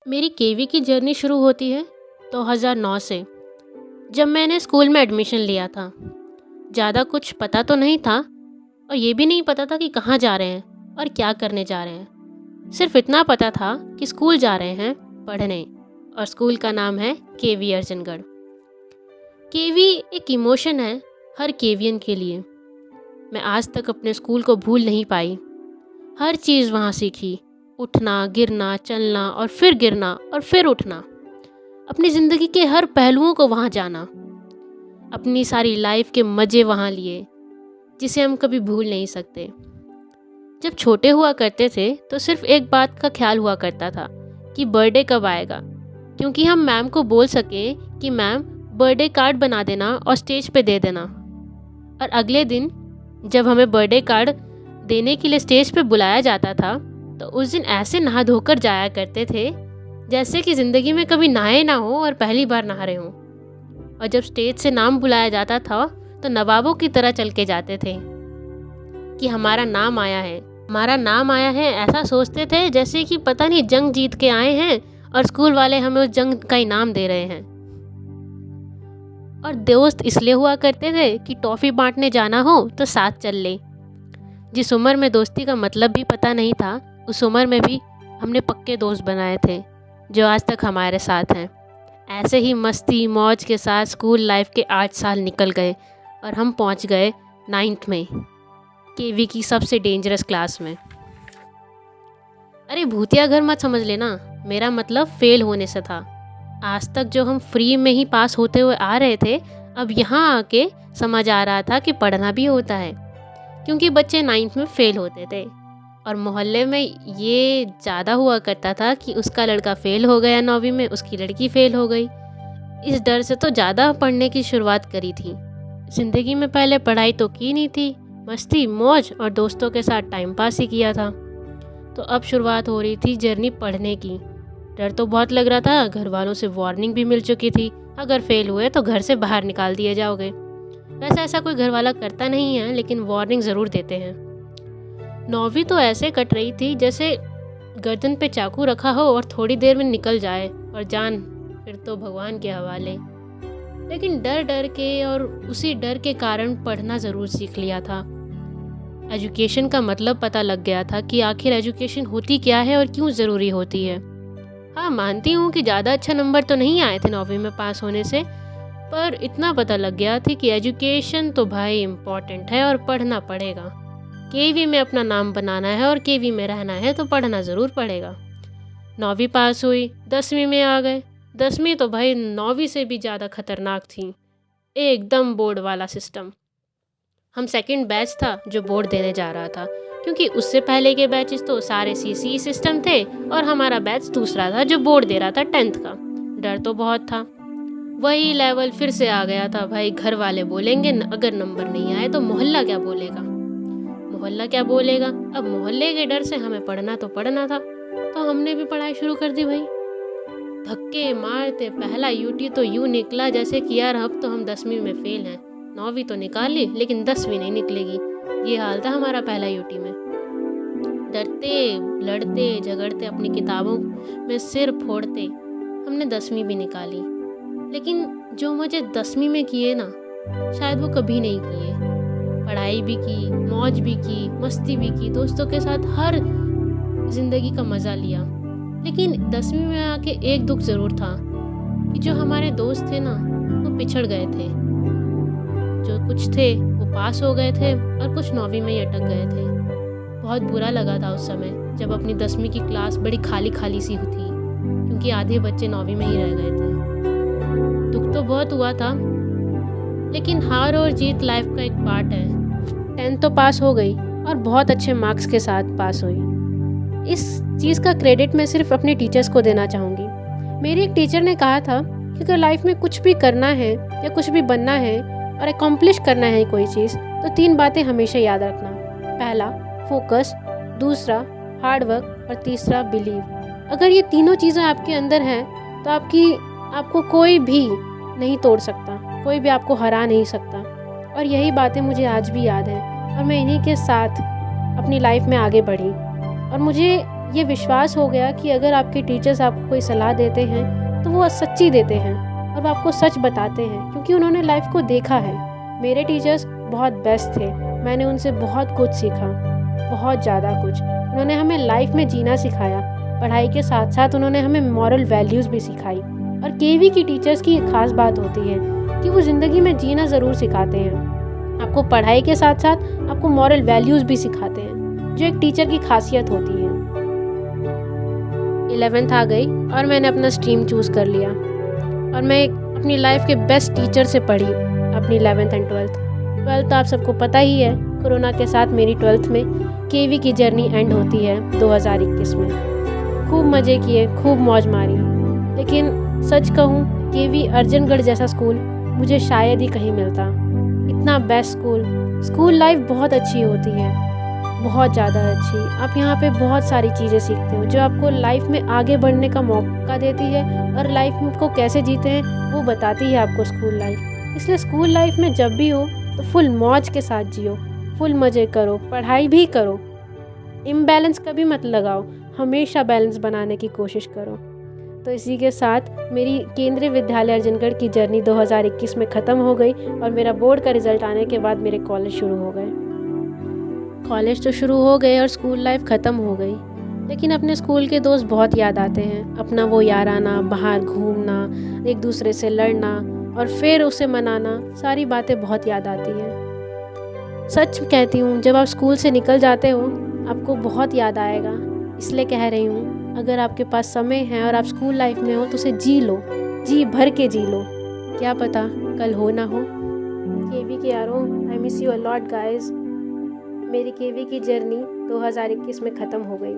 मेरी केवी की जर्नी शुरू होती है 2009 से, जब मैंने स्कूल में एडमिशन लिया था। ज़्यादा कुछ पता तो नहीं था और ये भी नहीं पता था कि कहाँ जा रहे हैं और क्या करने जा रहे हैं। सिर्फ इतना पता था कि स्कूल जा रहे हैं पढ़ने, और स्कूल का नाम है केवी अर्जनगढ़। केवी एक इमोशन है हर केवियन के लिए। मैं आज तक अपने स्कूल को भूल नहीं पाई। हर चीज़ वहाँ सीखी, उठना, गिरना, चलना और फिर गिरना और फिर उठना। अपनी ज़िंदगी के हर पहलुओं को वहाँ जाना, अपनी सारी लाइफ के मज़े वहाँ लिए, जिसे हम कभी भूल नहीं सकते। जब छोटे हुआ करते थे तो सिर्फ एक बात का ख्याल हुआ करता था कि बर्थडे कब आएगा, क्योंकि हम मैम को बोल सकें कि मैम बर्थडे कार्ड बना देना और स्टेज पे दे देना। और अगले दिन जब हमें बर्थडे कार्ड देने के लिए स्टेज पे बुलाया जाता था तो उस दिन ऐसे नहा धोकर जाया करते थे जैसे कि ज़िंदगी में कभी नहाए ना हो और पहली बार नहा रहे हों। और जब स्टेज से नाम बुलाया जाता था तो नवाबों की तरह चल के जाते थे कि हमारा नाम आया है, हमारा नाम आया है। ऐसा सोचते थे जैसे कि पता नहीं जंग जीत के आए हैं और स्कूल वाले हमें उस जंग का इनाम दे रहे हैं। और दोस्त इसलिए हुआ करते थे कि टॉफ़ी बांटने जाना हो तो साथ चल ले। जिस उम्र में दोस्ती का मतलब भी पता नहीं था, उस उम्र में भी हमने पक्के दोस्त बनाए थे जो आज तक हमारे साथ हैं। ऐसे ही मस्ती मौज के साथ स्कूल लाइफ के 8 साल निकल गए और हम पहुंच गए 9th में, केवी की सबसे डेंजरस क्लास में। अरे भूतिया घर मत समझ लेना, मेरा मतलब फेल होने से था। आज तक जो हम फ्री में ही पास होते हुए आ रहे थे, अब यहाँ आके समझ आ रहा था कि पढ़ना भी होता है, क्योंकि बच्चे 9th में फ़ेल होते थे। और मोहल्ले में ये ज़्यादा हुआ करता था कि उसका लड़का फ़ेल हो गया 9वीं में, उसकी लड़की फ़ेल हो गई। इस डर से तो ज़्यादा पढ़ने की शुरुआत करी थी। ज़िंदगी में पहले पढ़ाई तो की नहीं थी, मस्ती मौज और दोस्तों के साथ टाइम पास ही किया था। तो अब शुरुआत हो रही थी जर्नी पढ़ने की। डर तो बहुत लग रहा था, घर वालों से वार्निंग भी मिल चुकी थी, अगर फ़ेल हुए तो घर से बाहर निकाल दिए जाओगे। वैसे ऐसा कोई घर वाला करता नहीं है, लेकिन वार्निंग ज़रूर देते हैं। 9वीं तो ऐसे कट रही थी जैसे गर्दन पे चाकू रखा हो और थोड़ी देर में निकल जाए और जान फिर तो भगवान के हवाले। लेकिन डर डर के और उसी डर के कारण पढ़ना ज़रूर सीख लिया था। एजुकेशन का मतलब पता लग गया था कि आखिर एजुकेशन होती क्या है और क्यों ज़रूरी होती है। हाँ, मानती हूँ कि ज़्यादा अच्छा नंबर तो नहीं आए थे 9वीं में पास होने से, पर इतना पता लग गया था कि एजुकेशन तो भाई इम्पॉर्टेंट है और पढ़ना पड़ेगा। केवी में अपना नाम बनाना है और केवी में रहना है तो पढ़ना ज़रूर पड़ेगा। 9वीं पास हुई, 10वीं में आ गए। 10वीं तो भाई 9वीं से भी ज़्यादा खतरनाक थी, एकदम बोर्ड वाला सिस्टम। हम सेकंड बैच था जो बोर्ड देने जा रहा था, क्योंकि उससे पहले के बैचेस तो सारे सीसी सिस्टम थे और हमारा बैच दूसरा था जो बोर्ड दे रहा था 10th का। डर तो बहुत था, वही लेवल फिर से आ गया था भाई। घर वाले बोलेंगे अगर नंबर नहीं आए तो मोहल्ला क्या बोलेगा, मोहल्ला क्या बोलेगा। अब मोहल्ले के डर से हमें पढ़ना तो पढ़ना था, तो हमने भी पढ़ाई शुरू कर दी भाई। धक्के मारते पहला यूटी तो यूँ निकला जैसे कि यार अब तो हम 10वीं में फेल हैं। 9वीं तो निकाल ली लेकिन 10वीं नहीं निकलेगी, ये हाल था हमारा पहला यूटी में। डरते लड़ते झगड़ते अपनी किताबों में सिर फोड़ते हमने 10वीं भी निकाली। लेकिन जो मुझे 10वीं में किए ना, शायद वो कभी नहीं किए। पढ़ाई भी की, मौज भी की, मस्ती भी की, दोस्तों के साथ हर ज़िंदगी का मज़ा लिया। लेकिन 10वीं में आके एक दुख ज़रूर था कि जो हमारे दोस्त थे ना वो पिछड़ गए थे। जो कुछ थे वो पास हो गए थे और कुछ 9वीं में ही अटक गए थे। बहुत बुरा लगा था उस समय जब अपनी 10वीं की क्लास बड़ी खाली खाली सी थी, क्योंकि आधे बच्चे 9वीं में ही रह गए थे। दुख तो बहुत हुआ था, लेकिन हार और जीत लाइफ का एक पार्ट है। 10th तो पास हो गई और बहुत अच्छे मार्क्स के साथ पास हुई। इस चीज़ का क्रेडिट मैं सिर्फ अपने टीचर्स को देना चाहूँगी। मेरी एक टीचर ने कहा था कि अगर लाइफ में कुछ भी करना है या कुछ भी बनना है और एकम्प्लिश करना है कोई चीज़, तो 3 बातें हमेशा याद रखना। पहला फोकस, दूसरा हार्ड वर्क और तीसरा बिलीव। अगर ये तीनों चीज़ें आपके अंदर हैं तो आपको कोई भी नहीं तोड़ सकता, कोई भी आपको हरा नहीं सकता। और यही बातें मुझे आज भी याद हैं और मैं इन्हीं के साथ अपनी लाइफ में आगे बढ़ी। और मुझे ये विश्वास हो गया कि अगर आपके टीचर्स आपको कोई सलाह देते हैं तो वो सच्ची देते हैं और वो आपको सच बताते हैं, क्योंकि उन्होंने लाइफ को देखा है। मेरे टीचर्स बहुत बेस्ट थे, मैंने उनसे बहुत कुछ सीखा, बहुत ज़्यादा कुछ। उन्होंने हमें लाइफ में जीना सिखाया, पढ़ाई के साथ साथ उन्होंने हमें मॉरल वैल्यूज़ भी सिखाई। और केवी की टीचर्स की एक ख़ास बात होती है कि वो ज़िंदगी में जीना ज़रूर सिखाते हैं, आपको पढ़ाई के साथ साथ आपको मॉरल वैल्यूज़ भी सिखाते हैं, जो एक टीचर की खासियत होती है। 11th आ गई और मैंने अपना स्ट्रीम चूज़ कर लिया और मैं अपनी लाइफ के बेस्ट टीचर से पढ़ी अपनी 11th एंड 12th। तो आप सबको पता ही है, कोरोना के साथ मेरी 12th में केवी की जर्नी एंड होती है 2021 में। खूब मज़े किए, खूब मौज मारी, लेकिन सच कहूँ केवी अर्जनगढ़ जैसा स्कूल मुझे शायद ही कहीं मिलता। इतना बेस्ट स्कूल लाइफ बहुत अच्छी होती है, बहुत ज़्यादा अच्छी। आप यहाँ पे बहुत सारी चीज़ें सीखते हो जो आपको लाइफ में आगे बढ़ने का मौका देती है और लाइफ को कैसे जीते हैं वो बताती है आपको स्कूल लाइफ। इसलिए स्कूल लाइफ में जब भी हो तो फुल मौज के साथ जियो, फुल मज़े करो, पढ़ाई भी करो, इम्बैलेंस कभी मत लगाओ, हमेशा बैलेंस बनाने की कोशिश करो। तो इसी के साथ मेरी केंद्रीय विद्यालय अर्जनगढ़ की जर्नी 2021 में ख़त्म हो गई और मेरा बोर्ड का रिज़ल्ट आने के बाद मेरे कॉलेज शुरू हो गए। कॉलेज तो शुरू हो गए और स्कूल लाइफ ख़त्म हो गई, लेकिन अपने स्कूल के दोस्त बहुत याद आते हैं। अपना वो याराना, बाहर घूमना, एक दूसरे से लड़ना और फिर उसे मनाना, सारी बातें बहुत याद आती हैं। सच कहती हूँ, जब आप स्कूल से निकल जाते हो आपको बहुत याद आएगा। इसलिए कह रही हूँ, अगर आपके पास समय है और आप स्कूल लाइफ में हो तो उसे जी लो, जी भर के जी लो, क्या पता कल हो ना हो। केवी के यारों, I miss you a lot guys. मेरी केवी की जर्नी 2021 में ख़त्म हो गई।